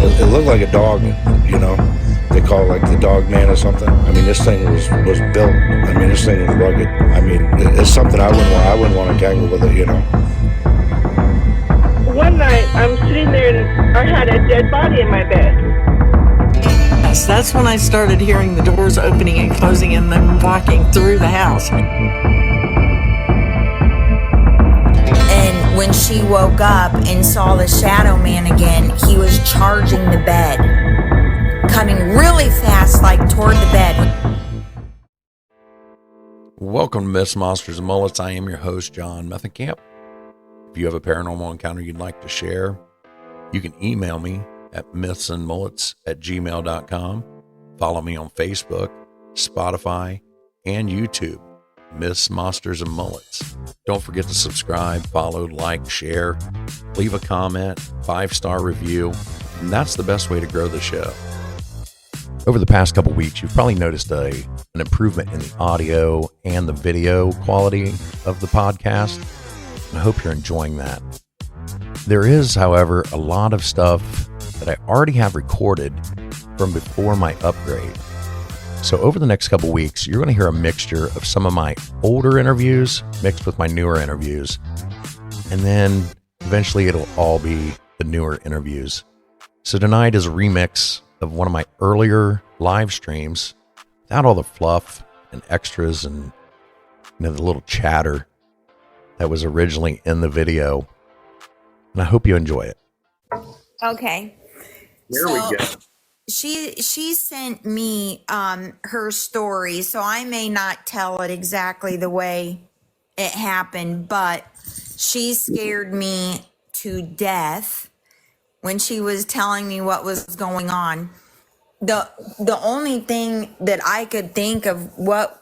It looked like a dog, you know. They call it like the dog man or something. I mean, this thing was built. I mean, this thing was rugged. I mean, it's something I wouldn't want to tangle with it, you know. One night, I'm sitting there and I had a dead body in my bed. Yes, that's when I started hearing the doors opening and closing and then walking through the house. And when she woke up and saw the shadow man again, he was charging the bed, coming really fast, like toward the bed. Welcome to Myths, Monsters, and Mullets. I am your host, John Methenkamp. If you have a paranormal encounter you'd like to share, you can email me at mythsandmullets@gmail.com. Follow me on Facebook, Spotify, and YouTube, Myths, Monsters, and Mullets. Don't forget to subscribe, follow, like, share, leave a comment, 5-star review, and that's the best way to grow the show. Over the past couple weeks, you've probably noticed an improvement in the audio and the video quality of the podcast. I hope you're enjoying that. There is, however, a lot of stuff that I already have recorded from before my upgrade. So over the next couple weeks, you're going to hear a mixture of some of my older interviews mixed with my newer interviews. And then eventually it'll all be the newer interviews. So tonight is a remix of one of my earlier live streams without all the fluff and extras and the little chatter that was originally in the video. And I hope you enjoy it. Okay. Here we go. She sent me her story, so I may not tell it exactly the way it happened, but she scared me to death when she was telling me what was going on. The only thing that I could think of what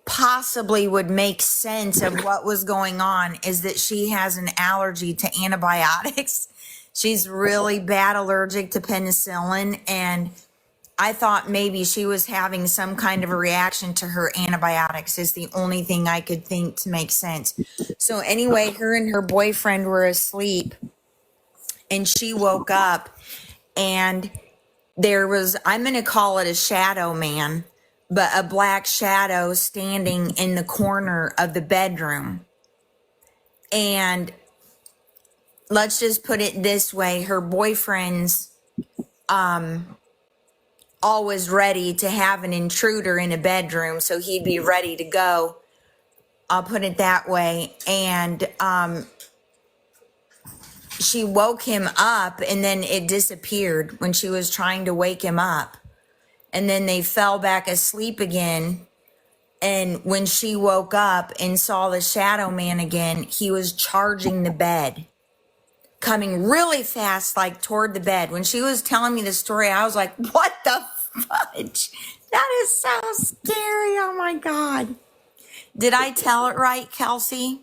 possibly would make sense of what was going on is that she has an allergy to antibiotics. She's really bad allergic to penicillin, and I thought maybe she was having some kind of a reaction to her antibiotics is the only thing I could think to make sense. So anyway, her and her boyfriend were asleep, and she woke up, and there was, I'm going to call it a shadow man, but a black shadow standing in the corner of the bedroom. And let's just put it this way, her boyfriend's always ready to have an intruder in a bedroom, so he'd be ready to go. I'll put it that way. And she woke him up, and then it disappeared when she was trying to wake him up. And then they fell back asleep again. And when she woke up and saw the shadow man again, he was charging the bed, coming really fast, like toward the bed. When she was telling me the story, I was like, what the fudge? That is so scary. Oh my God. Did I tell it right, Kelsey?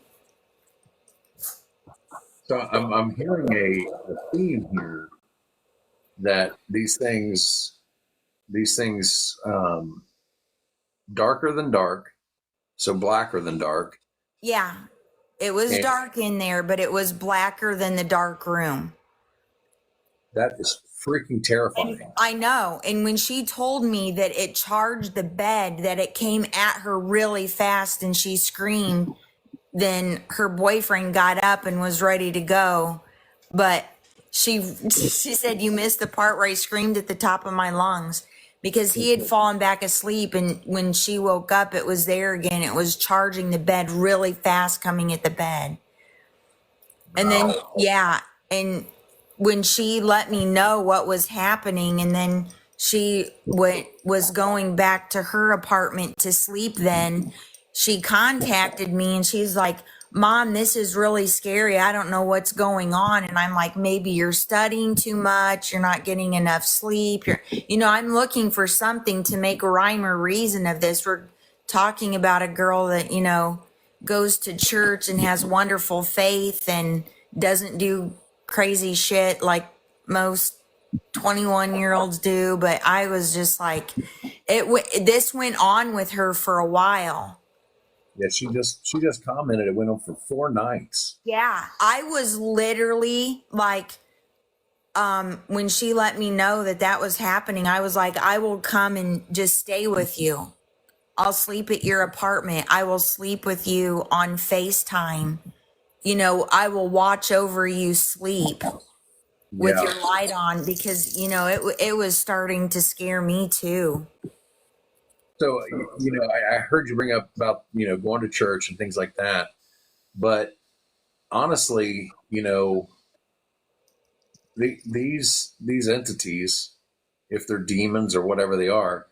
So I'm hearing a theme here that these things, darker than dark, so blacker than dark. Yeah. It was dark in there, but it was blacker than the dark room. That is freaking terrifying. And I know. And when she told me that it charged the bed, that it came at her really fast and she screamed, then her boyfriend got up and was ready to go. But she said, you missed the part where I screamed at the top of my lungs, because he had fallen back asleep, and when she woke up, it was there again. It was charging the bed really fast, coming at the bed. And then, yeah, and when she let me know what was happening, and then she was going back to her apartment to sleep, then she contacted me, and she's like, Mom, this is really scary. I don't know what's going on. And I'm like, maybe you're studying too much. You're not getting enough sleep. I'm looking for something to make a rhyme or reason of this. We're talking about a girl that, goes to church and has wonderful faith and doesn't do crazy shit like most 21-year-olds do. But I was just like, this went on with her for a while. Yeah, she just commented it went on for 4 nights. Yeah, I was literally like when she let me know that that was happening, I was like, I will come and just stay with you. I'll sleep at your apartment. I will sleep with you on FaceTime. You know, I will watch over you sleep with Yeah. your light on, because, you know, it was starting to scare me too. So, I heard you bring up about, going to church and things like that. But honestly, these entities, if they're demons or whatever they are,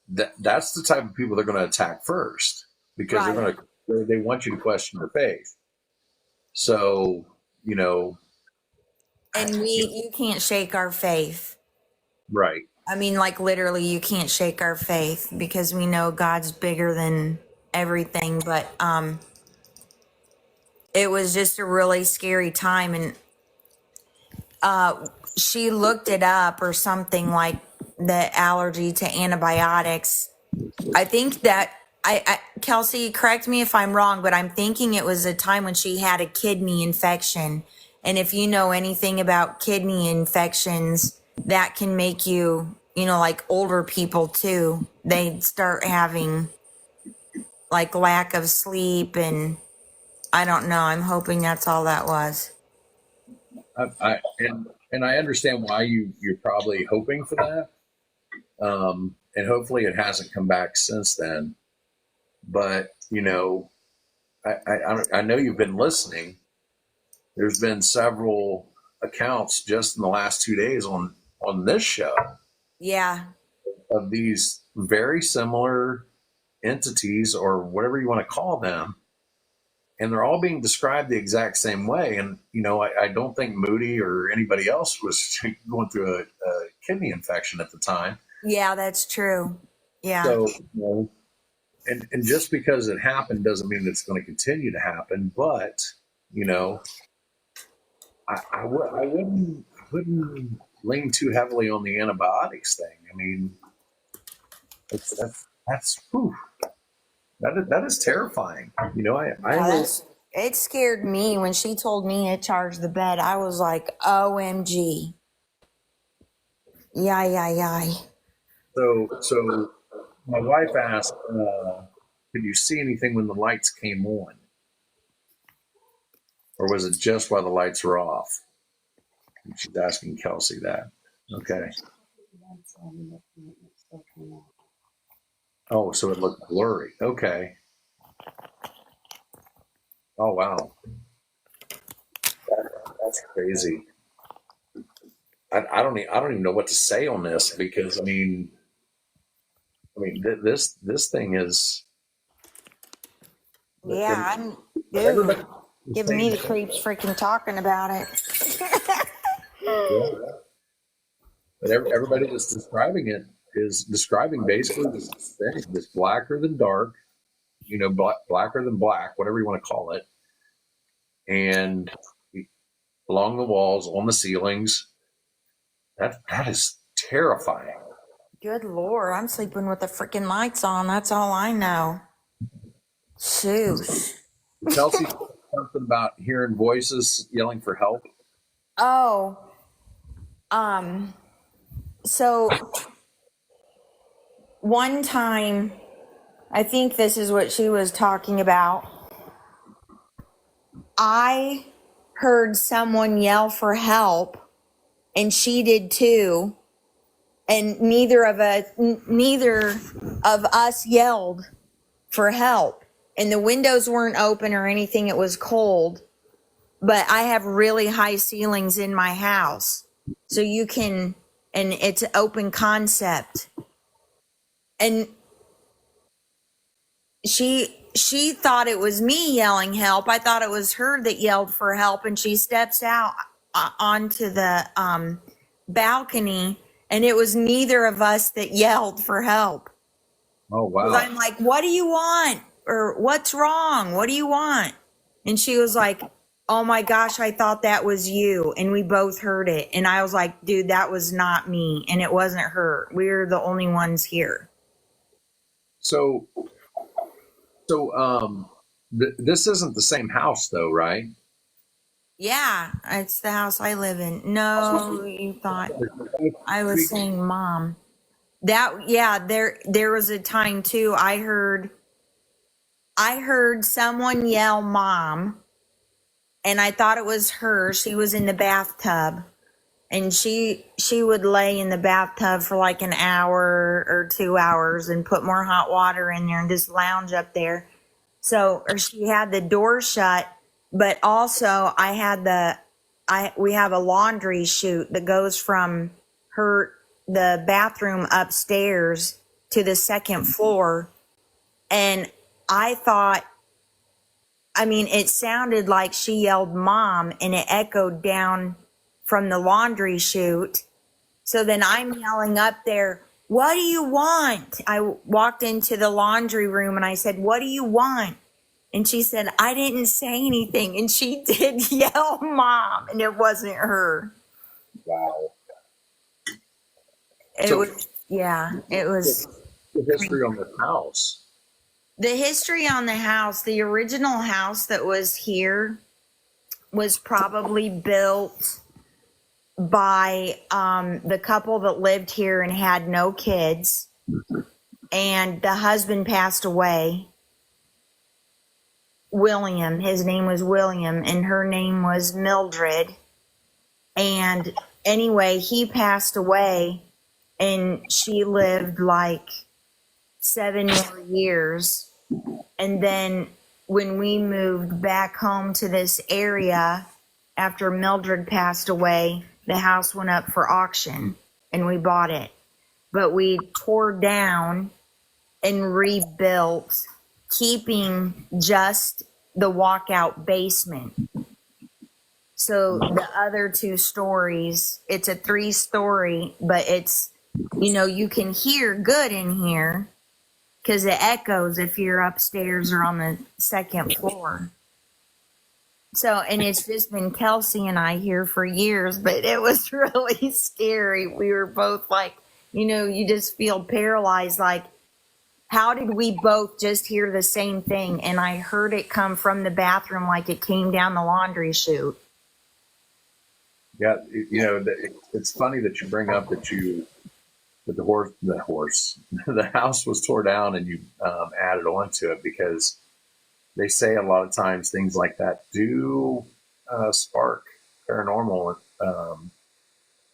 that's the type of people they're going to attack first, because Right. they want you to question your faith. So, And you can't shake our faith. right. I mean, like literally, you can't shake our faith, because we know God's bigger than everything. But it was just a really scary time, and she looked it up or something, like the allergy to antibiotics. I think that Kelsey, correct me if I'm wrong, but I'm thinking it was a time when she had a kidney infection. And if you know anything about kidney infections, that can make you, like older people too, they start having like lack of sleep. And I don't know. I'm hoping that's all that was. And I understand why you're probably hoping for that. And hopefully it hasn't come back since then. But, I know you've been listening. There's been several accounts just in the last 2 days on this show Yeah. of these very similar entities, or whatever you want to call them, and they're all being described the exact same way. And I don't think Moody or anybody else was going through a kidney infection at the time. Yeah, that's true. Yeah. So, and just because it happened doesn't mean it's going to continue to happen. But I wouldn't lean too heavily on the antibiotics thing. I mean, that's whew, that is terrifying. It scared me when she told me it charged the bed. I was like, OMG. Yeah. So my wife asked, could you see anything when the lights came on? Or was it just while the lights were off? She's asking Kelsey that. Okay. Oh, so it looked blurry. Okay. Oh, wow. That's crazy. I don't even know what to say on this, because this thing is. Yeah, Everybody giving me the creeps freaking talking about it. Yeah. But everybody that's describing it is describing basically this thing, this blacker than dark, blacker than black, whatever you want to call it, and along the walls, on the ceilings. That is terrifying. Good Lord, I'm sleeping with the freaking lights on. That's all I know. Shoot. Chelsea, something about hearing voices yelling for help. Oh, so one time, I think this is what she was talking about. I heard someone yell for help, and she did too. And neither of us yelled for help. And the windows weren't open or anything. It was cold. But I have really high ceilings in my house. So you can, and it's an open concept. And she thought it was me yelling help. I thought it was her that yelled for help. And she steps out onto the balcony, and it was neither of us that yelled for help. Oh, wow. 'Cause I'm like, what do you want? Or what's wrong? What do you want? And she was like, oh my gosh, I thought that was you. And we both heard it. And I was like, dude, that was not me. And it wasn't her. We're the only ones here. So this isn't the same house though, right? Yeah, it's the house I live in. No, you thought I was saying mom. There was a time too I heard someone yell mom, and I thought it was her. She was in the bathtub, and she would lay in the bathtub for like an hour or 2 hours and put more hot water in there and just lounge up there. So, or she had the door shut, but also we have a laundry chute that goes from the bathroom upstairs to the second floor. And I thought, it sounded like she yelled mom, and it echoed down from the laundry chute. So then I'm yelling up there, what do you want? I walked into the laundry room and I said, what do you want? And she said, I didn't say anything. And she did yell mom, and it wasn't her. Wow. It was The history on the house. the history on the house. The original house that was here was probably built by the couple that lived here and had no kids. And the husband passed away. William, his name was William, and her name was Mildred. And anyway, he passed away, and she lived like 7 more years. And then when we moved back home to this area after Mildred passed away, the house went up for auction and we bought it. But we tore down and rebuilt, keeping just the walkout basement. So the other 2 stories, it's a 3-story, but it's, you can hear good in here because it echoes if you're upstairs or on the second floor. So, and it's just been Kelsey and I here for years, but it was really scary. We were both like, you just feel paralyzed. Like, how did we both just hear the same thing? And I heard it come from the bathroom like it came down the laundry chute. Yeah, it's funny that you bring up that the house was tore down and you added on to it, because they say a lot of times things like that do spark paranormal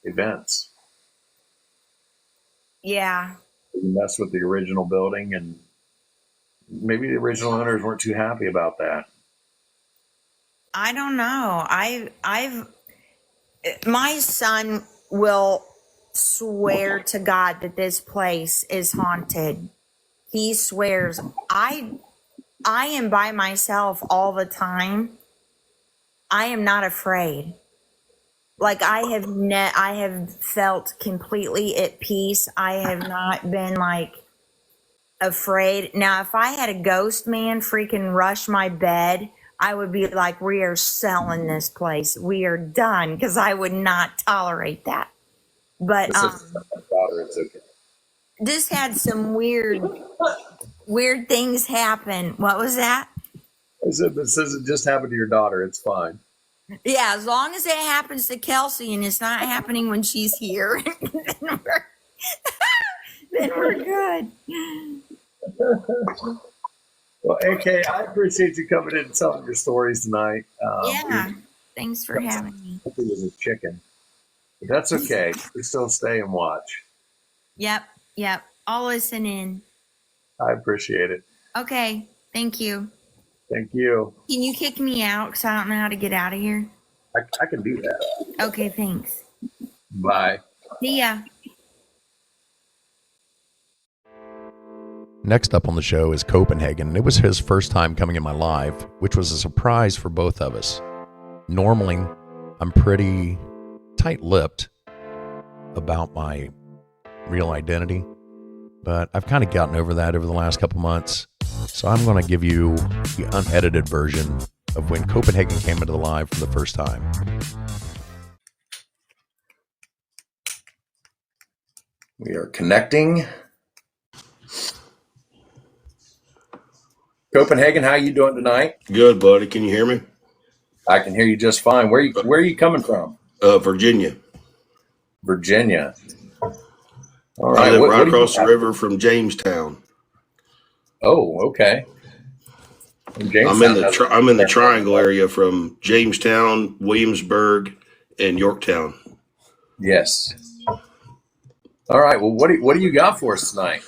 events. Yeah. You mess with the original building, and maybe the original owners weren't too happy about that. I don't know. My son will swear to God that this place is haunted. He swears. I am by myself all the time. I am not afraid. Like, I have felt completely at peace. I have not been like afraid. Now, if I had a ghost man freaking rush my bed, I would be like, we are selling this place. We are done, because I would not tolerate that. But It's okay. just had some weird things happen. What was that? It says it just happened to your daughter. It's fine. Yeah, as long as it happens to Kelsey and it's not happening when she's here, then we're good. Well, AK, I appreciate you coming in and telling your stories tonight. Yeah, thanks for having me. It was a chicken. But that's okay. We still stay and watch. Yep. I'll listen in. I appreciate it. Okay, thank you. Thank you. Can you kick me out, because I don't know how to get out of here? I can do that. Okay, thanks. Bye. See ya. Next up on the show is Copenhagen. It was his first time coming in my live, which was a surprise for both of us. Normally, I'm pretty tight-lipped about my real identity, but I've kind of gotten over that over the last couple months. So I'm going to give you the unedited version of when Copenhagen came into the live for the first time. We are connecting. Copenhagen, how you doing tonight? Good, buddy. Can you hear me? I can hear you just fine. Where are you coming from? Virginia. Virginia. All I right. live What right do you across the have? river from Jamestown. Oh, okay. I'm in the Jamestown I'm in the has triangle area from Jamestown, Williamsburg, and Yorktown. yes. All right. Well, what do you got for us tonight?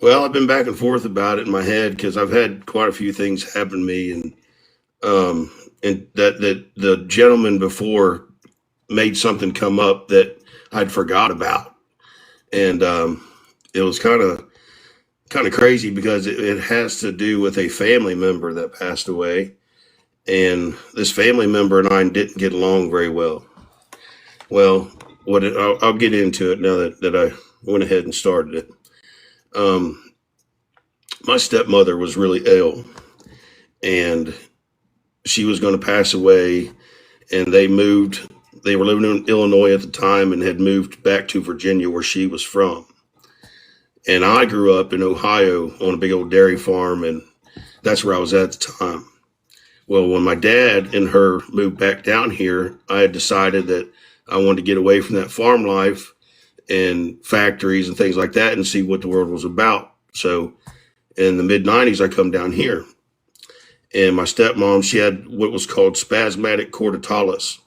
Well, I've been back and forth about it in my head because I've had quite a few things happen to me, and that the gentleman before made something come up that I'd forgot about, and it was kind of crazy because it has to do with a family member that passed away, and this family member and I didn't get along very well. Well, I'll get into it now that I went ahead and started it. My stepmother was really ill, and she was going to pass away, and they moved. They were living in Illinois at the time and had moved back to Virginia, where she was from. And I grew up in Ohio on a big old dairy farm, and that's where I was at the time. Well, when my dad and her moved back down here, I had decided that I wanted to get away from that farm life and factories and things like that and see what the world was about. So in the mid 90s, I come down here, and my stepmom, she had what was called spasmodic corticalis,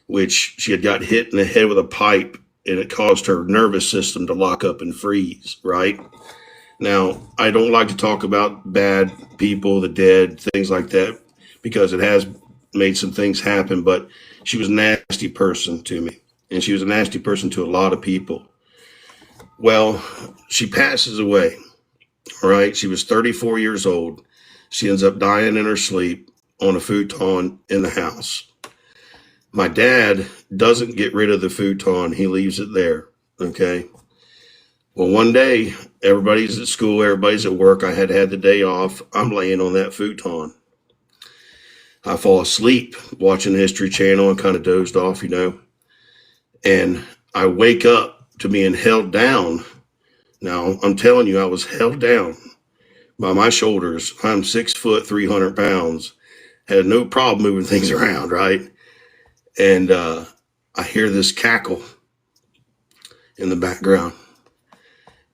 which she had got hit in the head with a pipe, and it caused her nervous system to lock up and freeze, right? Now, I don't like to talk about bad people, the dead, things like that, because it has made some things happen, but she was a nasty person to me, and she was a nasty person to a lot of people. Well, she passes away, all right? She was 34 years old. She ends up dying in her sleep on a futon in the house. My dad doesn't get rid of the futon. He leaves it there, okay? Well, one day, everybody's at school, everybody's at work. I had the day off. I'm laying on that futon. I fall asleep watching the History Channel and kind of dozed off, and I wake up to being held down. Now, I'm telling you, I was held down by my shoulders. I'm 6 foot, 300 pounds, had no problem moving things around, right? And I hear this cackle in the background.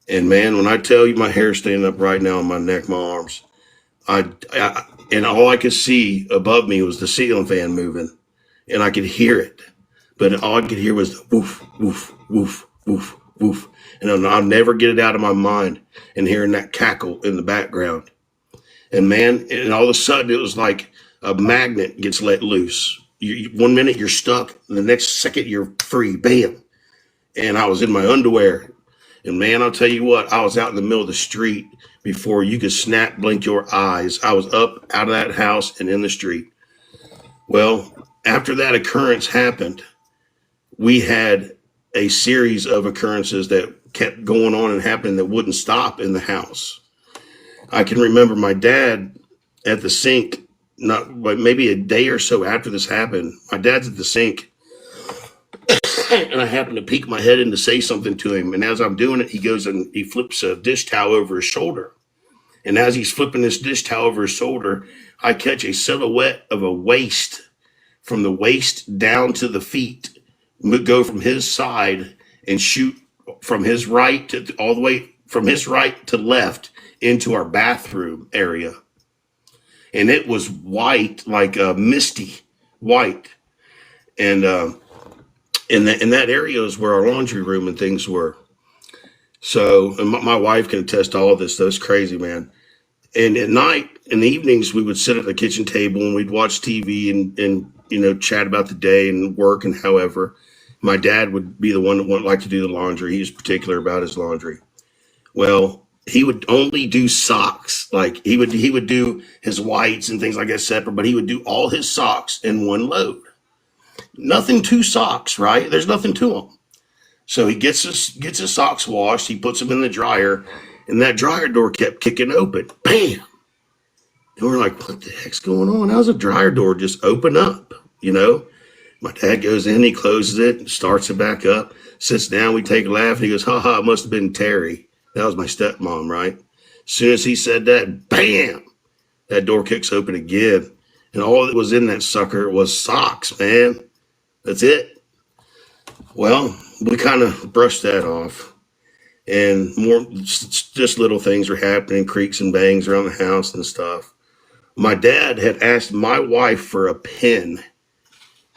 And man, when I tell you my hair's standing up right now on my neck, my arms, and all I could see above me was the ceiling fan moving, and I could hear it. But all I could hear was the woof, woof, woof, woof, woof. And I'll never get it out of my mind, and hearing that cackle in the background. And man, and all of a sudden it was like a magnet gets let loose. 1 minute you're stuck, and the next second you're free. Bam. And I was in my underwear. And man, I'll tell you what, I was out in the middle of the street before you could blink your eyes. I was up out of that house and in the street. Well, after that occurrence happened, we had a series of occurrences that kept going on and happening that wouldn't stop in the house. I can remember my dad at the sink, maybe a day or so after this happened. My dad's at the sink, and I happened to peek my head in to say something to him. And as I'm doing it, he goes and he flips a dish towel over his shoulder. And as he's flipping this dish towel over his shoulder, I catch a silhouette of a waist, from the waist down to the feet, go from his side and shoot from his right to all the way from his right to left into our bathroom area. And it was white, like a misty white. And in that area is where our laundry room and things were. So, and my wife can attest to all of this. That's crazy, man. And at night, in the evenings, we would sit at the kitchen table and we'd watch TV and chat about the day and work and however. My dad would be the one that would like to do the laundry. He was particular about his laundry. Well, he would only do socks. Like he would do his whites and things like that separate, but he would do all his socks in one load. Nothing to socks, right? There's nothing to them. So he gets his socks washed. He puts them in the dryer, and that dryer door kept kicking open. Bam! And we're like, what the heck's going on? How's a dryer door just open up? My dad goes in, he closes it, and starts it back up, sits down, we take a laugh, and he goes, it must have been Terry. That was my stepmom, right? As soon as he said that, bam, that door kicks open again, and all that was in that sucker was socks, man. That's it. Well, we kind of brushed that off, and more just little things were happening, creaks and bangs around the house and stuff. My dad had asked my wife for a pen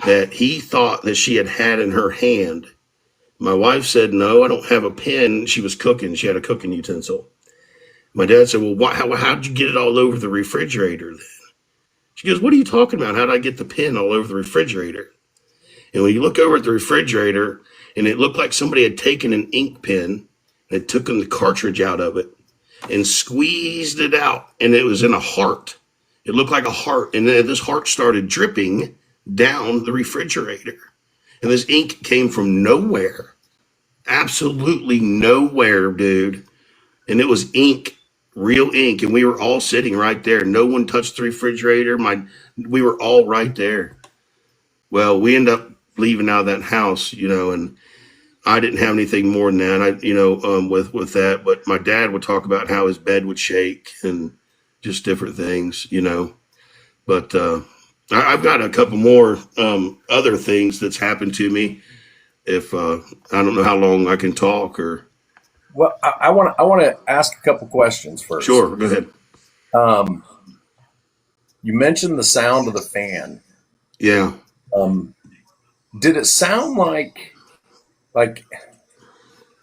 that he thought that she had in her hand. My wife said, "No, I don't have a pen." She was cooking. She had a cooking utensil. My dad said, "Well, how'd you get it all over the refrigerator then?" She goes, "What are you talking about? How'd I get the pen all over the refrigerator?" And when you look over at the refrigerator, and it looked like somebody had taken an ink pen and taken the cartridge out of it and squeezed it out, and it was in a heart. It looked like a heart, and then this heart started dripping down the refrigerator. And this ink came from nowhere. Absolutely nowhere, dude. And it was ink, real ink, and we were all sitting right there. No one touched the refrigerator. We were all right there. Well, we ended up leaving out of that house, and I didn't have anything more than that. With that, but my dad would talk about how his bed would shake and just different things, But I've got a couple more other things that's happened to me. If I don't know how long I can talk, or Well, I want to ask a couple questions first. sure, go ahead. You mentioned the sound of the fan. Yeah, Did it sound like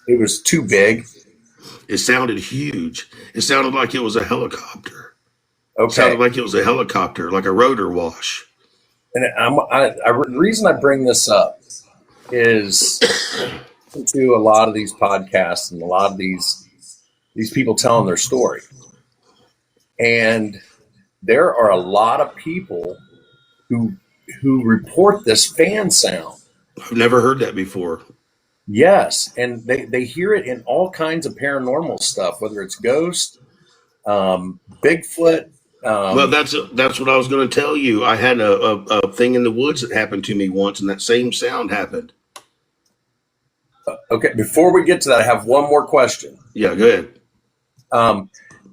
it was too big? it sounded huge. It sounded like it was a helicopter. It Okay. sounded like it was a helicopter, like a rotor wash. And the reason I bring this up is to a lot of these podcasts and a lot of these people telling their story. And there are a lot of people who report this fan sound. I've never heard that before. Yes, and they hear it in all kinds of paranormal stuff, whether it's ghosts, Bigfoot. Well, that's what I was going to tell you. I had a thing in the woods that happened to me once, and that same sound happened. Okay, before we get to that, I have one more question. Yeah, go ahead.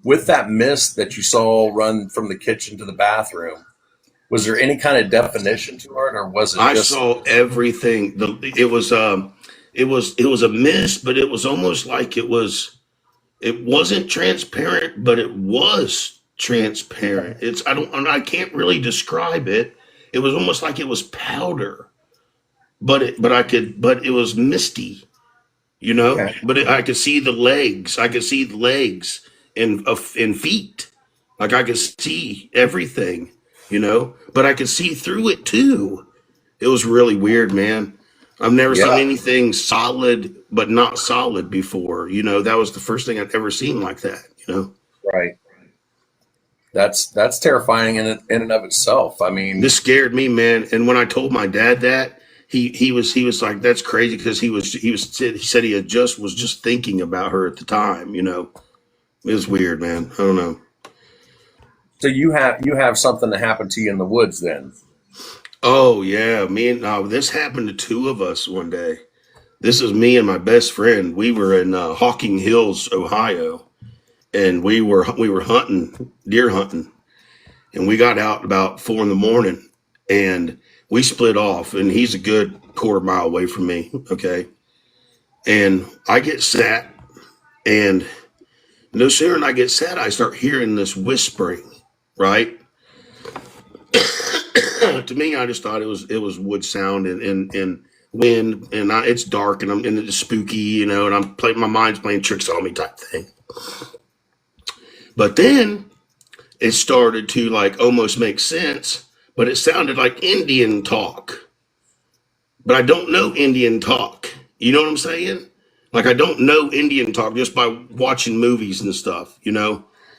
With that mist that you saw run from the kitchen to the bathroom, was there any kind of definition to it, or was it I just saw everything. It was a mist, but it was almost like it wasn't transparent, but it was transparent. I can't really describe it. It was almost like it was powder, but it was misty, Okay. but I could see the legs. I could see the legs and feet. Like I could see everything, but I could see through it too. It was really weird, man. I've never seen Yeah. anything solid, but not solid before. That was the first thing I'd ever seen like that, right? That's terrifying in and of itself. I mean, This scared me, man. And when I told my dad that, he was like, "That's crazy," because he said he was just thinking about her at the time. It was weird, man. I don't know. so you have something that happened to you in the woods then. Oh yeah, this happened to two of us one day. This is me and my best friend. We were in Hawking Hills, Ohio, and we were deer hunting, and we got out about 4 a.m, and we split off. And he's a good quarter mile away from me. Okay, and I get sat, and no sooner than I get sat, I start hearing this whispering. Right. To me, I just thought it was wood sound and wind, and it's dark, and it's spooky, and I'm playing, my mind's playing tricks on me type thing. But then it started to like almost make sense, but it sounded like Indian talk. But I don't know Indian talk. You know what I'm saying? Like I don't know Indian talk just by watching movies and stuff,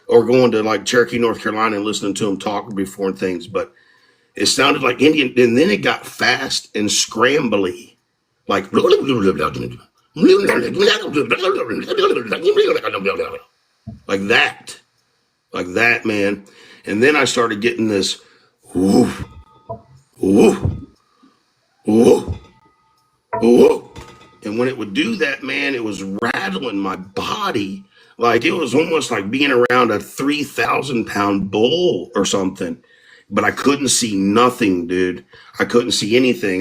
or going to like Cherokee, North Carolina, and listening to them talk before and things, but it sounded like Indian, and then it got fast and scrambly, like like that, man. And then I started getting this, whoo, whoo, whoo, whoo. And when it would do that, man, it was rattling my body. Like it was almost like being around a 3,000-pound bull or something. but I couldn't see nothing, dude. I couldn't see anything.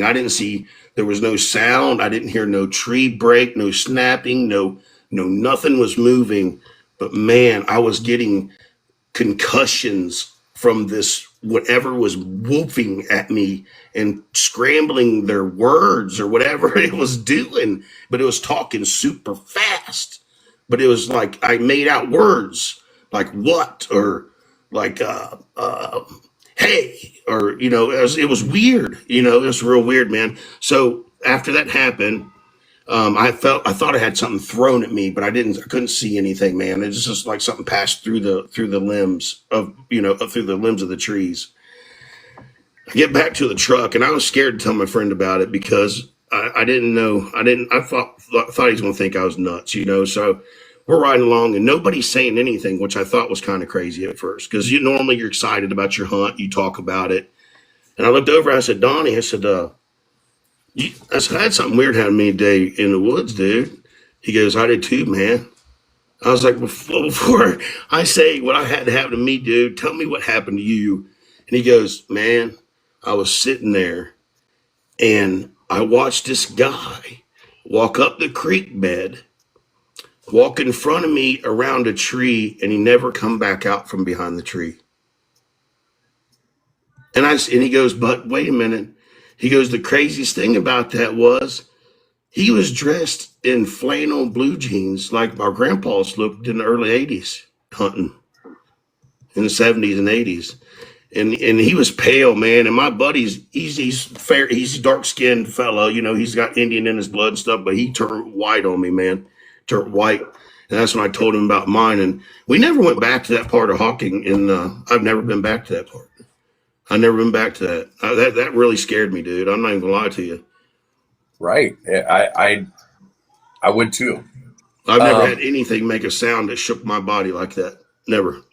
There was no sound. I didn't hear no tree break, no snapping, no, nothing was moving. But man, I was getting concussions from this, whatever was whooping at me and scrambling their words or whatever it was doing, but it was talking super fast. But it was like I made out words like what or like hey, or it was weird. It was real weird, man. So after that happened, I thought I had something thrown at me, but I didn't. I couldn't see anything, man. It was just like something passed through the limbs of through the limbs of the trees. I get back to the truck, and I was scared to tell my friend about it because I didn't know. I thought he was going to think I was nuts, So we're riding along, and nobody's saying anything, which I thought was kind of crazy at first because normally you're excited about your hunt, you talk about it, and I looked over. I said, Donnie, I said, I had something weird happen to me today in the woods, dude. He goes, I did too, man. I was like, before I say what I had to happen to me, dude, tell me what happened to you. And he goes, man, I was sitting there and I watched this guy walk up the creek bed, walk in front of me around a tree, and he never come back out from behind the tree. And he goes, but wait a minute. He goes, the craziest thing about that was he was dressed in flannel blue jeans like our grandpas looked in the early 80s hunting in the 70s and 80s. And he was pale, man. And my buddy's, he's fair. He's a dark-skinned fellow. He's got Indian in his blood and stuff, but he turned white on me, man. Turned white. And that's when I told him about mine. And we never went back to that part of Hawking. And I've never been back to that part. I never been back to that. That really scared me, dude. I'm not even gonna lie to you. Right. I would too. I've never had anything make a sound that shook my body like that. Never.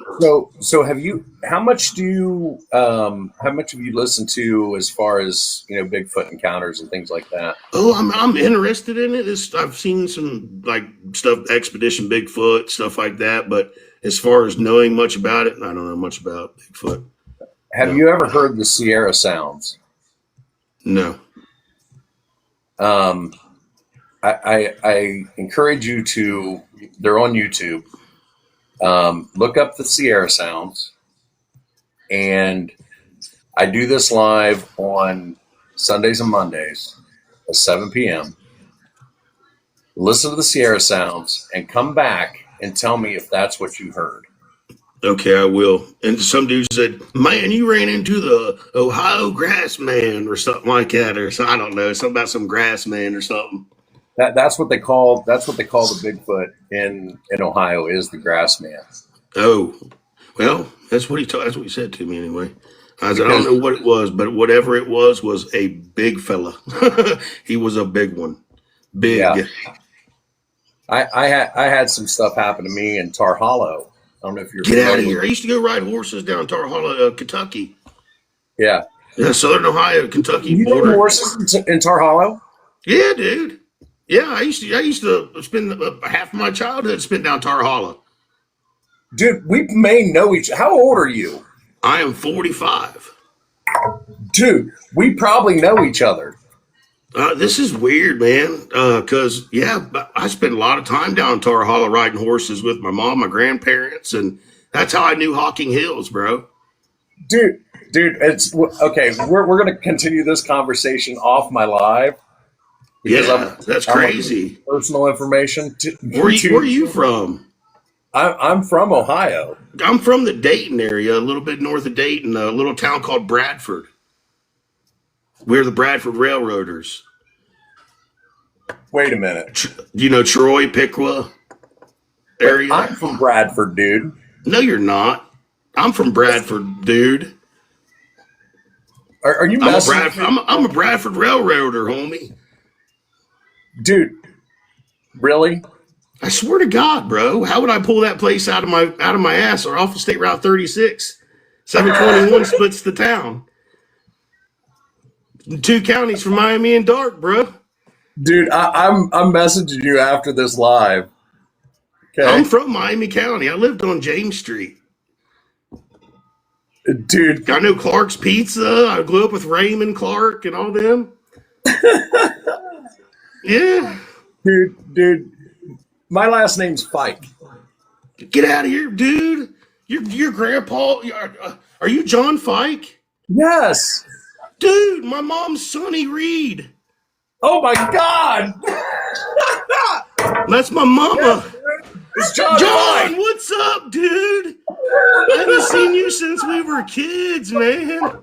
So have you? How much have you listened to as far as Bigfoot encounters and things like that? Oh, I'm interested in it. I've seen some like stuff, Expedition Bigfoot, stuff like that. But as far as knowing much about it, I don't know much about Bigfoot. Have you ever heard the Sierra sounds? No. I encourage you to. They're on YouTube. Look up the Sierra sounds, and I do this live on Sundays and Mondays at 7 p.m. Listen to the Sierra sounds and come back and tell me if that's what you heard. Okay, I will. And some dude said, man, you ran into the Ohio grass man or something like that, or so, I don't know, something about some grass man or something. That's what they call the Bigfoot in Ohio is the grass man. Oh, well, that's what he said to me anyway. I said, I don't know what it was, but whatever it was a big fella. He was a big one. Big. Yeah. I had some stuff happen to me in Tar Hollow. I don't know if you're Get out of here. I used to go ride horses down Tar Hollow, Kentucky. Yeah. Southern Ohio, Kentucky You border. rode horses in Tar Hollow? Yeah, dude. Yeah, I used to spend half of my childhood spent down Tar Hollow. Dude, we may know each. How old are you? I am 45. Dude, we probably know each other. This is weird, man. Because I spent a lot of time down Tar Hollow riding horses with my mom, my grandparents, and that's how I knew Hawking Hills, bro. Dude, it's okay. We're gonna continue this conversation off my live. Yeah, that's crazy. Personal information. Where are you from? I'm from Ohio. I'm from the Dayton area, a little bit north of Dayton, a little town called Bradford. We're the Bradford Railroaders. Wait a minute. Do you know Troy, Piqua area? I'm from Bradford, dude. No, you're not. I'm from Bradford, dude. Are you messing? I'm a Bradford Railroader, homie. Dude, really? I swear to God, bro. How would I pull that place out of my ass or off of State Route 36? 721 splits the town. 2 counties from Miami and Dark, bro. Dude, I'm messaging you after this live. Okay. I'm from Miami County. I lived on James Street. Dude, I know Clark's Pizza. I grew up with Raymond Clark and all them. Yeah. dude, my last name's Fike. Get out of here, dude. Your grandpa. Are you John Fike? Yes. Dude, my mom's Sonny Reed. Oh my God. That's my mama. It's John John, Fike. what's up, dude? I haven't seen you since we were kids, man.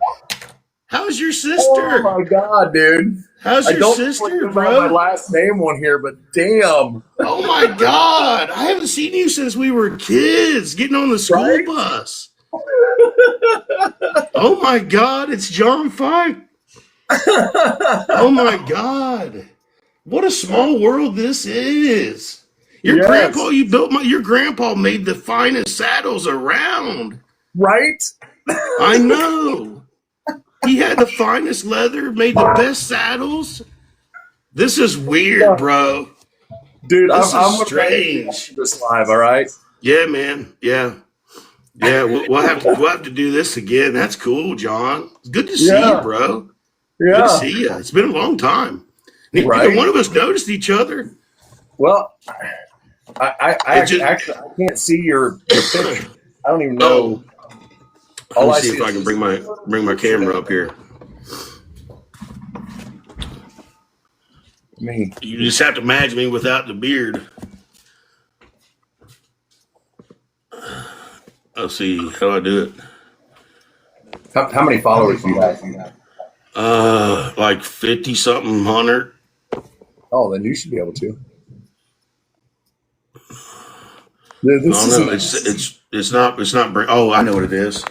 How's your Oh sister? my God, dude. How's I your don't sister, know my bro? last name on here, but damn. Oh my God. I haven't seen you since we were kids getting on the school Right? bus. Oh my God, it's John Fike. Oh my God. What a small world this is. Your Yes. your grandpa made the finest saddles around. Right? I know. He had the finest leather, made the best saddles. This is weird, bro. Dude, This I'm is gonna strange. this live, all right? Yeah, man. Yeah. Yeah, we'll have to do this again. That's cool, John. It's good to see you, Yeah. bro. Good Yeah. to see you. It's been a long time. Neither Right? one of us noticed each other. Well, I just- actually I can't see your picture. I don't even Oh, know. All let I me see see if I is can bring my camera up here. me. You just have to imagine me without the beard. Let's see. How do I do it? How many followers do you have? Like 50 something hundred. Oh, then you should be able to. This Oh no, isn't- it's not. Oh, I know what it is.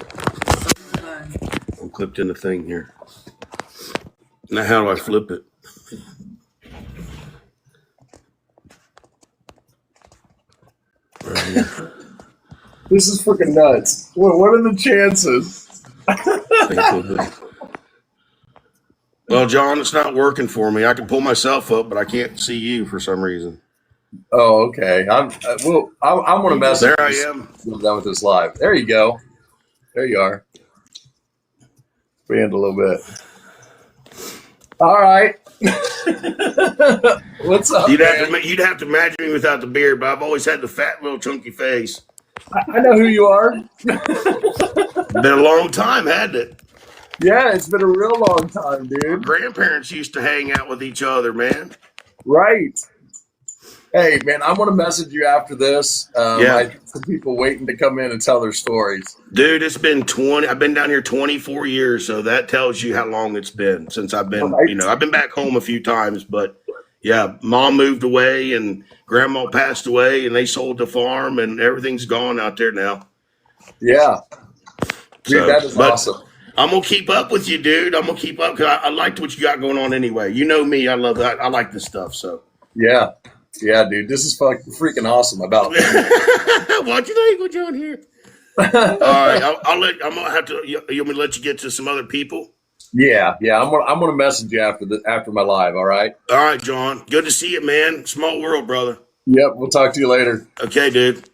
I'm clipped in the thing here. Now, how do I flip it? Right here. This is freaking nuts. What are the chances? Well, John, it's not working for me. I can pull myself up, but I can't see you for some reason. Oh, okay. I'm gonna mess. There I am. We're done with this live. There you go. There you are. Expand a little bit. All right. What's up? You'd man? you'd have to imagine me without the beard, but I've always had the fat little chunky face. I know who you are. Been a long time, hadn't it? Yeah, it's been a real long time, dude. Grandparents used to hang out with each other, man. Right. Hey, man, I'm gonna message you after this. Yeah. I have some people waiting to come in and tell their stories. Dude, it's been 20. I've been down here 24 years, so that tells you how long it's been since I've been. Right. I've been back home a few times, but yeah, Mom moved away and Grandma passed away, and they sold the farm, and everything's gone out there now. Yeah, dude, So, that is but awesome. I'm gonna keep up with you, dude. I'm gonna keep up because I liked what you got going on anyway. You know me, I love that. I like this stuff. So Yeah, dude, this is freaking awesome. About what you think? What you on here? All right, I'm gonna have to. You want me to let you get to some other people? yeah. I'm gonna message you after my live. All right. All right, John. Good to see you, man. Small world, brother. Yep. We'll talk to you later. Okay, dude.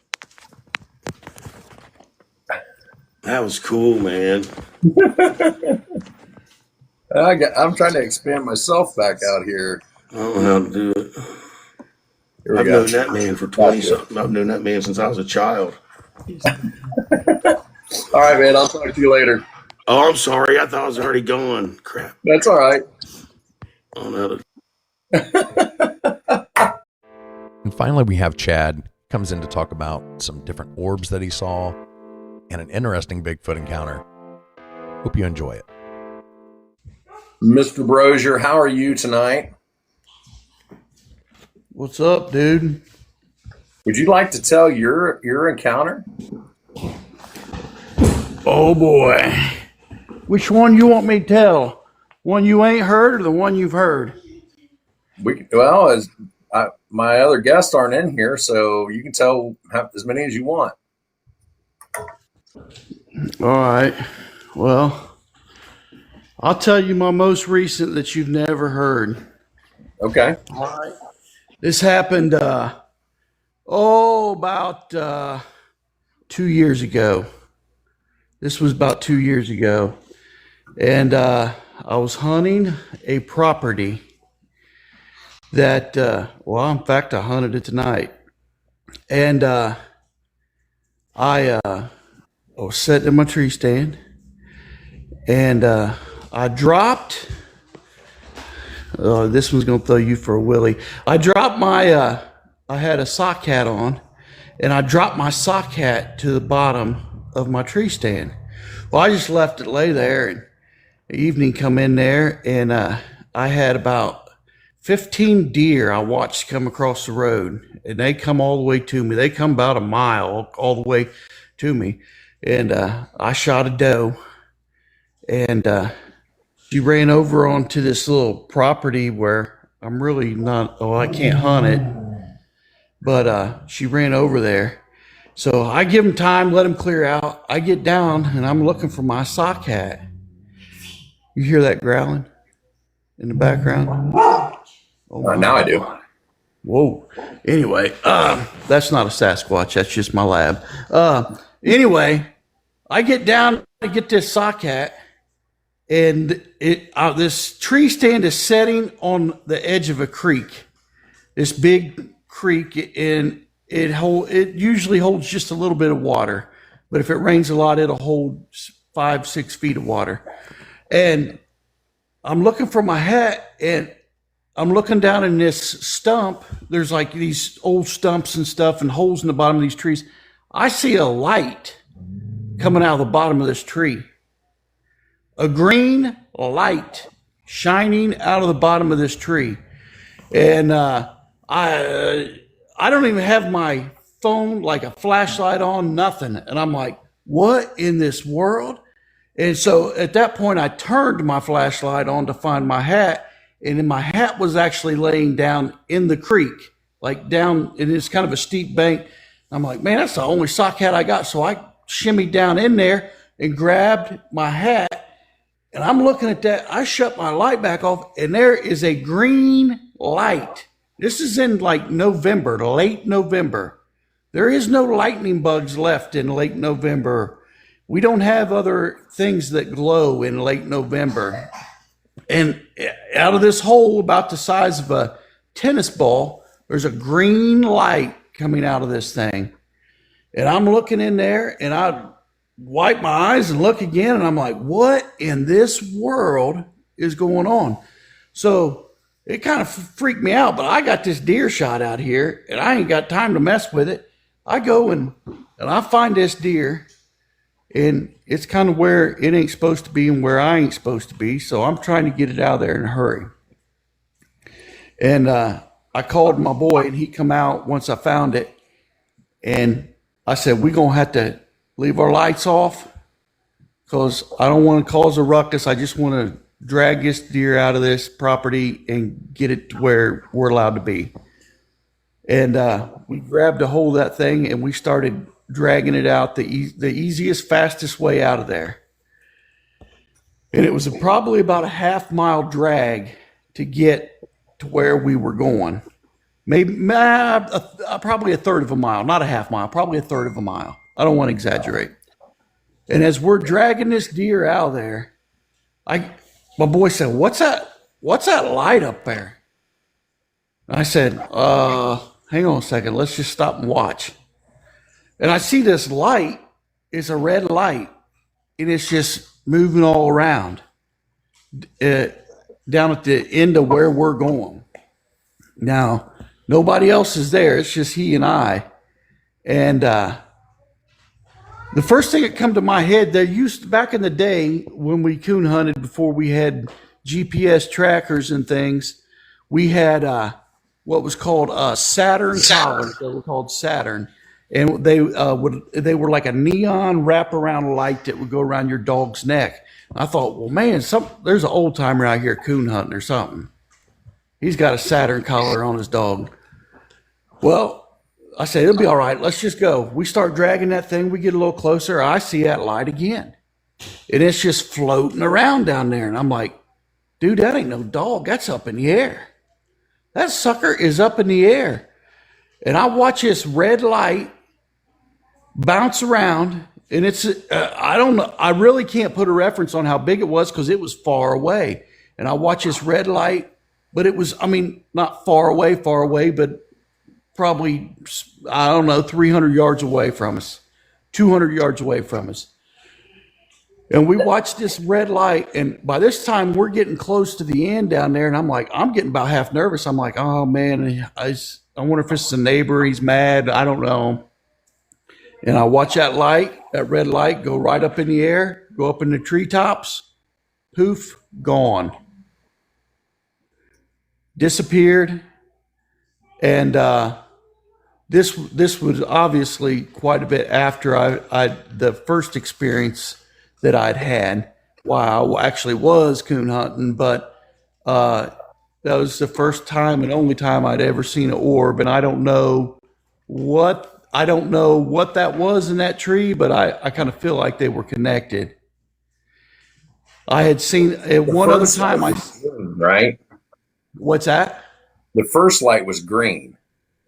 That was cool, man. I'm trying to expand myself back out here. I don't know how to do it. Here we I've go. known that man for 20 something. I've known that man since I was a child. All right, man. I'll talk to you later. Oh, I'm sorry. I thought I was already gone. Crap. That's all right. I don't know how to. And finally, we have Chad comes in to talk about some different orbs that he saw and an interesting Bigfoot encounter. Hope you enjoy it. Mr. Brozier, how are you tonight? What's up, dude? Would you like to tell your encounter? Oh boy. Which one you want me to tell? One you ain't heard or the one you've heard? My other guests aren't in here, so you can tell as many as you want. All right. Well, I'll tell you my most recent that you've never heard. Okay. All right. This happened about 2 years ago. This was about 2 years ago. And I was hunting a property that, in fact, I hunted it tonight. And I was sitting in my tree stand, and I dropped. This one's going to throw you for a willy. I dropped my, I had a sock hat on, and I dropped my sock hat to the bottom of my tree stand. Well, I just left it lay there, and the evening come in there, and I had about 15 deer I watched come across the road, and they come all the way to me. They come about a mile all the way to me, and I shot a doe, and she ran over onto this little property where I'm really not, I can't hunt it, but she ran over there. So I give them time, let them clear out. I get down, and I'm looking for my sock hat. You hear that growling in the background? Now I do. Whoa. Anyway, that's not a Sasquatch. That's just my lab. Anyway, I get down to get this sock hat, and this tree stand is setting on the edge of a creek. This big creek, and it usually holds just a little bit of water, but if it rains a lot, it'll hold 5-6 feet of water. And I'm looking for my hat, and I'm looking down in this stump. There's like these old stumps and stuff and holes in the bottom of these trees. I see a light coming out of the bottom of this tree. A green light shining out of the bottom of this tree. And I don't even have my phone, like a flashlight on, nothing. And I'm like, what in this world? And so at that point, I turned my flashlight on to find my hat. And then my hat was actually laying down in the creek, like down, and it's kind of a steep bank. I'm like, man, that's the only sock hat I got. So I shimmied down in there and grabbed my hat. And I'm looking at that. I shut my light back off, and there is a green light. This is in like November, late November. There is no lightning bugs left in late November. We don't have other things that glow in late November. And out of this hole about the size of a tennis ball, there's a green light coming out of this thing. And I'm looking in there, and I wipe my eyes and look again, and I'm like, what in this world is going on? So it kind of freaked me out, but I got this deer shot out here, and I ain't got time to mess with it. I go and I find this deer, and it's kind of where it ain't supposed to be and where I ain't supposed to be. So I'm trying to get it out of there in a hurry. And I called my boy, and he come out once I found it. And I said, we're going to have to leave our lights off because I don't want to cause a ruckus. I just want to drag this deer out of this property and get it to where we're allowed to be. And we grabbed a hold of that thing, and we started dragging it out the easiest, fastest way out of there. And it was probably about a half-mile drag to get to where we were going. Maybe probably a third of a mile, not a half mile, probably a third of a mile. I don't want to exaggerate. And as we're dragging this deer out of there, my boy said, "What's that light up there?" And I said, "Hang on a second. Let's just stop and watch." And I see this light. It's a red light, and it's just moving all around down at the end of where we're going. Now, nobody else is there. It's just he and I. And the first thing that come to my head, back in the day when we coon hunted, before we had GPS trackers and things, we had what was called Saturn collars. They were called Saturn. And they were like a neon wraparound light that would go around your dog's neck. I thought, well, man, there's an old timer out here coon hunting or something. He's got a Saturn collar on his dog. Well, I said, it'll be all right. Let's just go. We start dragging that thing. We get a little closer. I see that light again. And it's just floating around down there. And I'm like, dude, that ain't no dog. That's up in the air. That sucker is up in the air. And I watch this red light bounce around, And it's I don't know. I really can't put a reference on how big it was because it was far away. And I watched this red light, but it was, I mean, not far away, but probably, I don't know, 300 yards away from us, 200 yards away from us. And we watched this red light, and by this time we're getting close to the end down there, and I'm getting about half nervous. I'm like, oh man, I wonder if it's a neighbor. He's mad. I don't know. And I watch that light, that red light, go right up in the air, go up in the treetops, poof, gone, disappeared. And this was obviously quite a bit after I the first experience that I'd had while I actually was coon hunting, but that was the first time and only time I'd ever seen an orb, and I don't know what that was in that tree, but I kind of feel like they were connected. I had seen one other time. Right? What's that? The first light was green.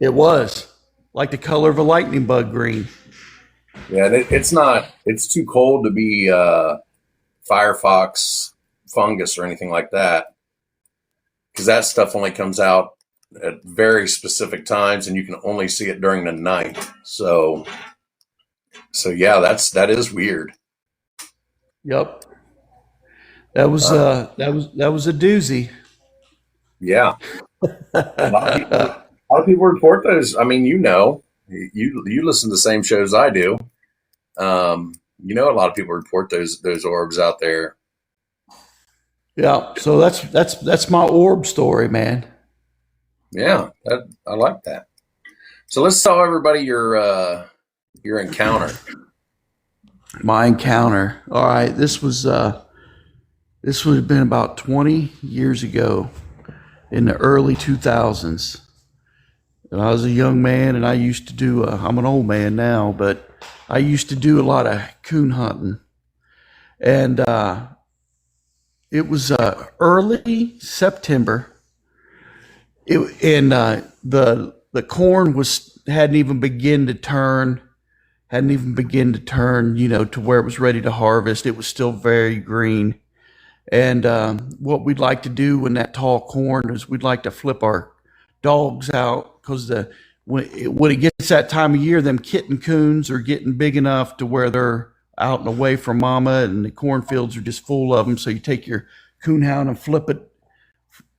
It was like the color of a lightning bug green. Yeah, it's too cold to be firefox fungus or anything like that, because that stuff only comes out at very specific times, and you can only see it during the night. So yeah, that is weird. Yep, that was a doozy. Yeah, a lot of people report those. I mean, you listen to the same shows I do. A lot of people report those orbs out there. Yeah, so that's my orb story, man. Yeah, I like that. So let's tell everybody your encounter. My encounter. All right, this would have been about 20 years ago, in the early 2000s. And I was a young man, and I used to do. I'm an old man now, but I used to do a lot of coon hunting, and it was early September. The corn hadn't even begun to turn, to where it was ready to harvest. It was still very green. And what we'd like to do when that tall corn is we'd like to flip our dogs out, because when it gets that time of year, them kitten coons are getting big enough to where they're out and away from mama, and the cornfields are just full of them. So you take your coon hound and flip it,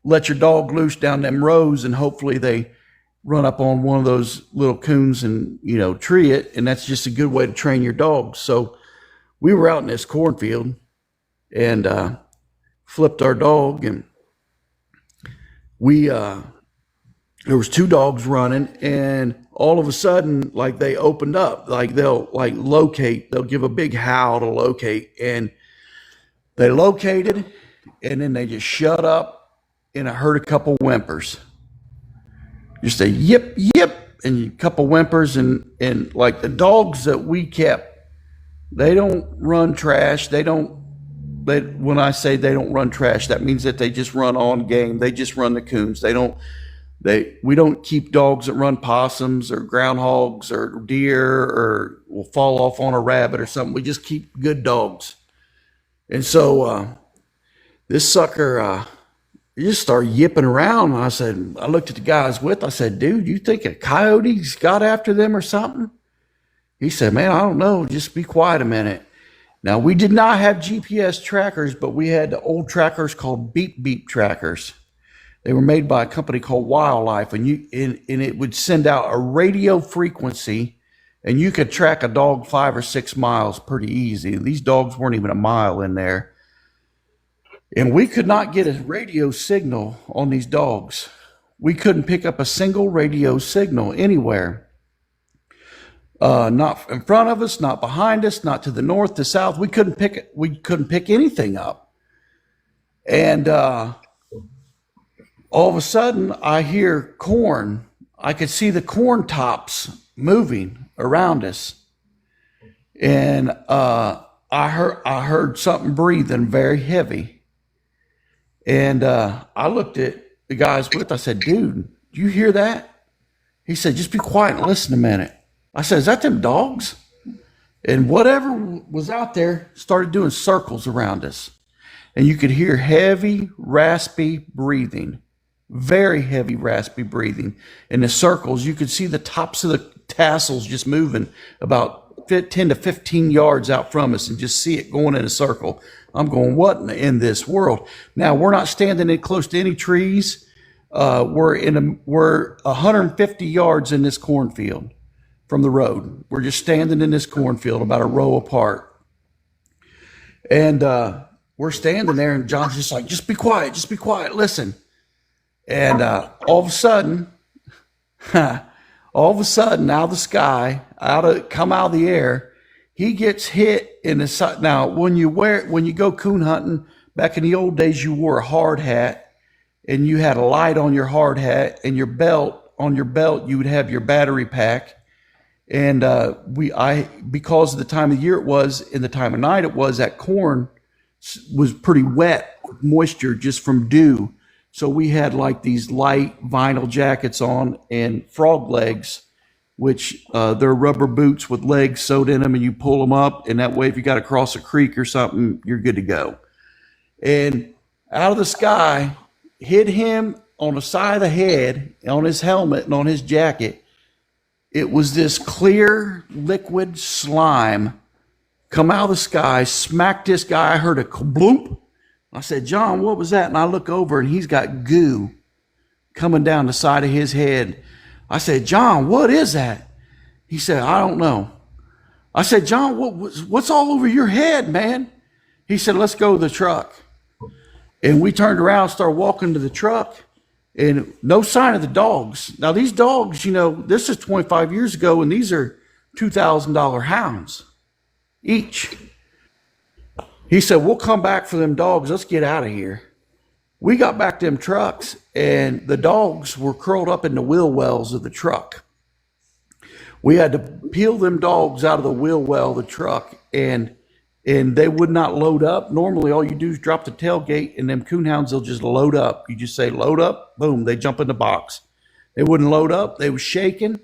let your dog loose down them rows, and hopefully they run up on one of those little coons and, tree it. And that's just a good way to train your dog. So we were out in this cornfield and flipped our dog, and there was two dogs running, and all of a sudden, like, they opened up, like they'll give a big howl to locate, and they located, and then they just shut up, and I heard a couple whimpers, just a yip, yip, and a couple whimpers, and like the dogs that we kept, they don't run trash. When I say they don't run trash, that means that they just run on game. They just run the coons. We don't keep dogs that run possums or groundhogs or deer or will fall off on a rabbit or something. We just keep good dogs. And so this sucker he just started yipping around. And I looked at the guy I was with. I said, dude, you think a coyote's got after them or something? He said, man, I don't know. Just be quiet a minute. Now, we did not have GPS trackers, but we had the old trackers called beep beep trackers. They were made by a company called Wildlife, and it would send out a radio frequency, and you could track a dog 5 or 6 miles pretty easy. These dogs weren't even a mile in there. And we could not get a radio signal on these dogs. We couldn't pick up a single radio signal anywhere. Not in front of us, not behind us, not to the north, to south. We couldn't pick anything up. And all of a sudden, I hear corn. I could see the corn tops moving around us, and I heard something breathing very heavy. And I looked at the guy I was with. I said, "Dude, do you hear that?" He said, "Just be quiet and listen a minute." I said, "Is that them dogs?" And whatever was out there started doing circles around us. And you could hear heavy, raspy breathing, very heavy, raspy breathing. In the circles, you could see the tops of the tassels just moving about 10 to 15 yards out from us and just see it going in a circle. I'm going, what in this world? Now, we're not standing in close to any trees. We're 150 yards in this cornfield from the road. We're just standing in this cornfield about a row apart. And we're standing there, and John's just like, just be quiet, listen. And all of a sudden, out of the sky, come out of the air, he gets hit in the side. Now, when you go coon hunting, back in the old days, you wore a hard hat, and you had a light on your hard hat, and on your belt, you would have your battery pack. And because of the time of year it was and the time of night it was, that corn was pretty wet with moisture just from dew. So we had like these light vinyl jackets on and frog legs, which they're rubber boots with legs sewed in them, and you pull them up, and that way if you got to cross a creek or something, you're good to go. And out of the sky, hit him on the side of the head, on his helmet and on his jacket. It was this clear liquid slime come out of the sky, smacked this guy. I heard a bloop. I said, John, what was that? And I look over, and he's got goo coming down the side of his head. I said, John, what is that? He said, I don't know. I said, John, what's all over your head, man? He said, let's go to the truck. And we turned around and started walking to the truck, and no sign of the dogs. Now, these dogs, this is 25 years ago, and these are $2,000 hounds each. He said, we'll come back for them dogs. Let's get out of here. We got back to them trucks, and the dogs were curled up in the wheel wells of the truck. We had to peel them dogs out of the wheel well of the truck, and they would not load up. Normally, all you do is drop the tailgate, and them coonhounds, they'll just load up. You just say, load up, boom, they jump in the box. They wouldn't load up. They was shaking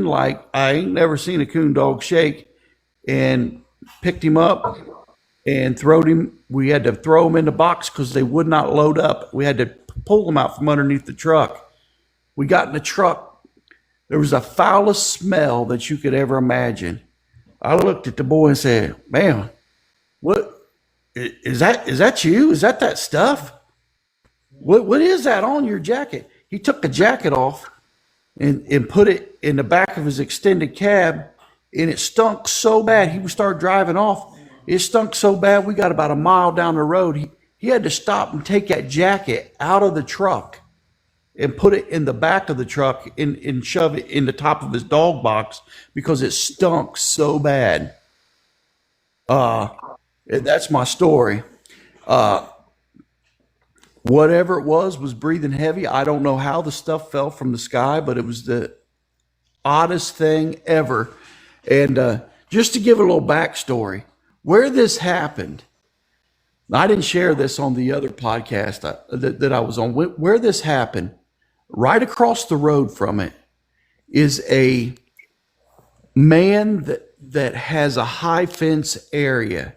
like I ain't never seen a coon dog shake, and picked him up and throwed him. We had to throw him in the box because they would not load up. We had to pull them out from underneath the truck. We got in the truck. There was the foulest smell that you could ever imagine. I looked at the boy and said, man, what is that? Is that you? Is that stuff? What is that on your jacket? He took the jacket off and put it in the back of his extended cab, and it stunk so bad. He started driving off. It stunk so bad, we got about a mile down the road. He had to stop and take that jacket out of the truck and put it in the back of the truck and shove it in the top of his dog box because it stunk so bad. That's my story. Whatever it was breathing heavy. I don't know how the stuff fell from the sky, but it was the oddest thing ever. And just to give a little backstory, where this happened, I didn't share this on the other podcast that I was on. Where this happened, right across the road from it, is a man that has a high fence area,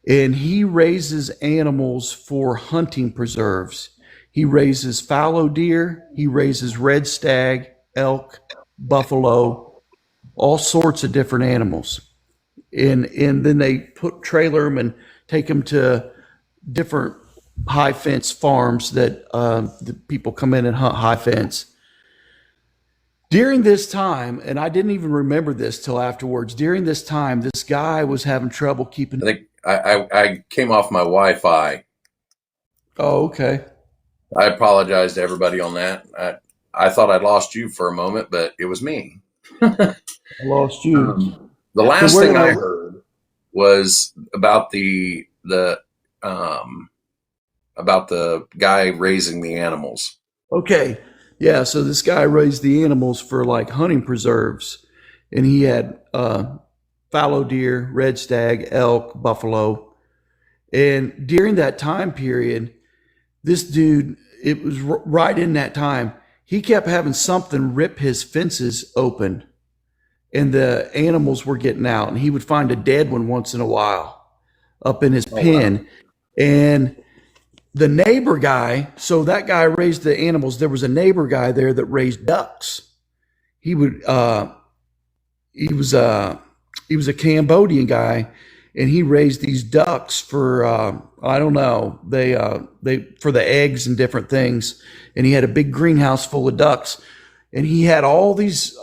and he raises animals for hunting preserves. He raises fallow deer, he raises red stag, elk, buffalo, all sorts of different animals. And then they trailer them and take them to different high fence farms that the people come in and hunt high fence. During this time, and I didn't even remember this till afterwards, during this time, this guy was having trouble keeping... I think I came off my Wi-Fi. Oh, okay. I apologize to everybody on that. I thought I'd lost you for a moment, but it was me. I lost you. The last thing I heard was about the guy raising the animals. Okay. Yeah, so this guy raised the animals for like hunting preserves, and he had fallow deer, red stag, elk, buffalo. And during that time period, this dude, it was right in that time, he kept having something rip his fences open. and the animals were getting out, and he would find a dead one once in a while up in his pen. Wow. And the neighbor guy, so that guy raised the animals. There was a neighbor guy there that raised ducks. He was a Cambodian guy, and he raised these ducks for I don't know, they for the eggs and different things. And he had a big greenhouse full of ducks, and he had all these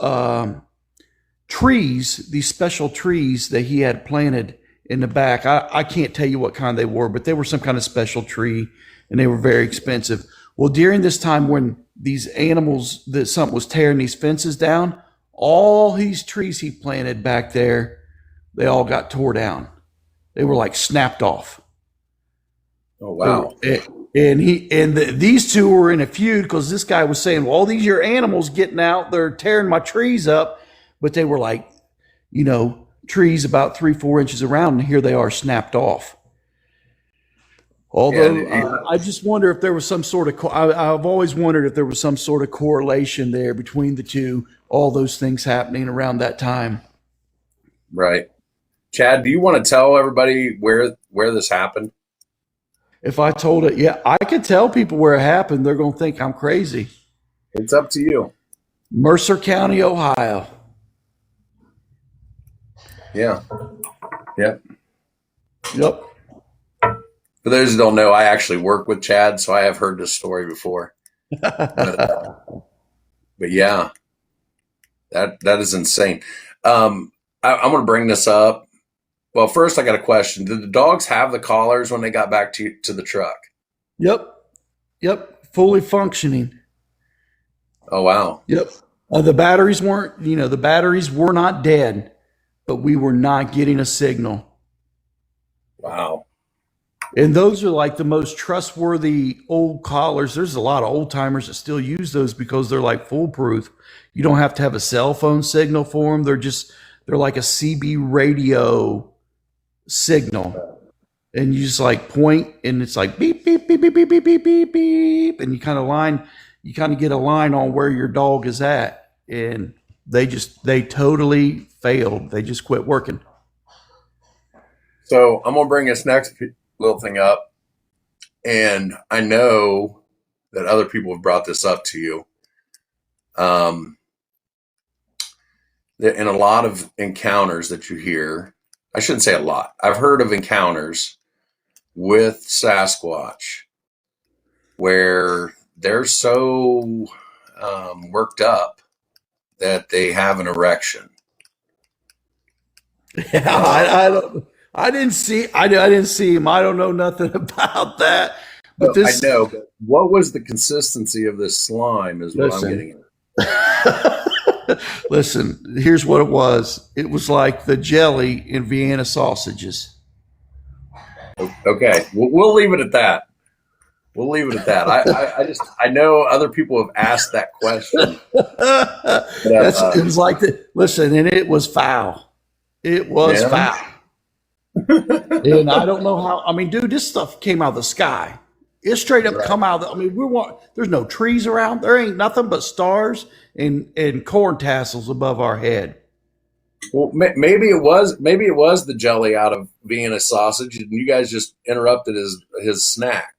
trees, these special trees that he had planted in the back. I can't tell you what kind they were, but they were some kind of special tree, and they were very expensive. Well, during this time when these animals, that something was tearing these fences down, all these trees he planted back there, they all got tore down. They were like snapped off. Oh, wow. These two were in a feud because this guy was saying, well, all these your animals getting out, they're tearing my trees up. But they were like, trees about 3-4 inches around, and here they are snapped off. Although I just wonder if there was some sort of, I've always wondered if there was some sort of correlation there between the two, all those things happening around that time. Right. Chad, do you want to tell everybody where this happened? If I told it, yeah, I could tell people where it happened. They're going to think I'm crazy. It's up to you. Mercer County, Ohio. Yeah. Yep. Yep. For those who don't know, I actually work with Chad, so I have heard this story before. But yeah, that is insane. I'm going to bring this up. Well, first I got a question. Did the dogs have the collars when they got back to the truck? Yep. Fully functioning. Oh, wow. Yep. The batteries were not dead, but we were not getting a signal. Wow. And those are like the most trustworthy old collars. There's a lot of old timers that still use those because they're like foolproof. You don't have to have a cell phone signal for them. They're like a CB radio signal. And you just like point, and it's like beep, beep, beep, beep, beep, beep, beep, beep, beep. And you kind of get a line on where your dog is at. And they totally failed. They just quit working. So I'm going to bring this next little thing up. And I know that other people have brought this up to you. In a lot of encounters that you hear, I shouldn't say a lot. I've heard of encounters with Sasquatch where they're so worked up that they have an erection. Yeah, I didn't see him. I don't know nothing about that. But I know. But what was the consistency of this slime? Is what I'm getting at. Listen, here's what it was. It was like the jelly in Vienna sausages. Okay, we'll leave it at that. I know other people have asked that question. It was like listen, and it was foul. It was foul. And I don't know how. I mean, dude, this stuff came out of the sky. It straight up come out. There's no trees around. There ain't nothing but stars and corn tassels above our head. Well, maybe it was the jelly out of Vienna sausage, and you guys just interrupted his snack.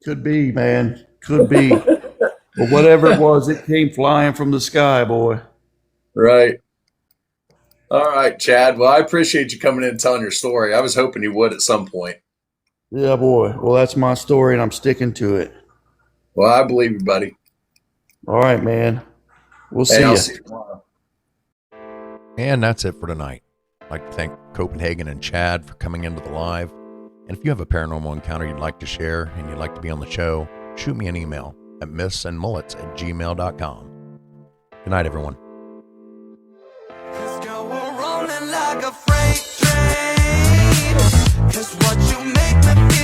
Could be, man. Could be. But whatever it was, it came flying from the sky, boy. Right. All right, Chad. Well, I appreciate you coming in and telling your story. I was hoping you would at some point. Yeah, boy. Well, that's my story, and I'm sticking to it. Well, I believe you, buddy. All right, man. We'll see you. I'll see you tomorrow. And that's it for tonight. I'd like to thank Copenhagen and Chad for coming into the live. And if you have a paranormal encounter you'd like to share and you'd like to be on the show, shoot me an email at mythsandmullets@gmail.com. Good night, everyone. Like a freight train, 'cause what you make me feel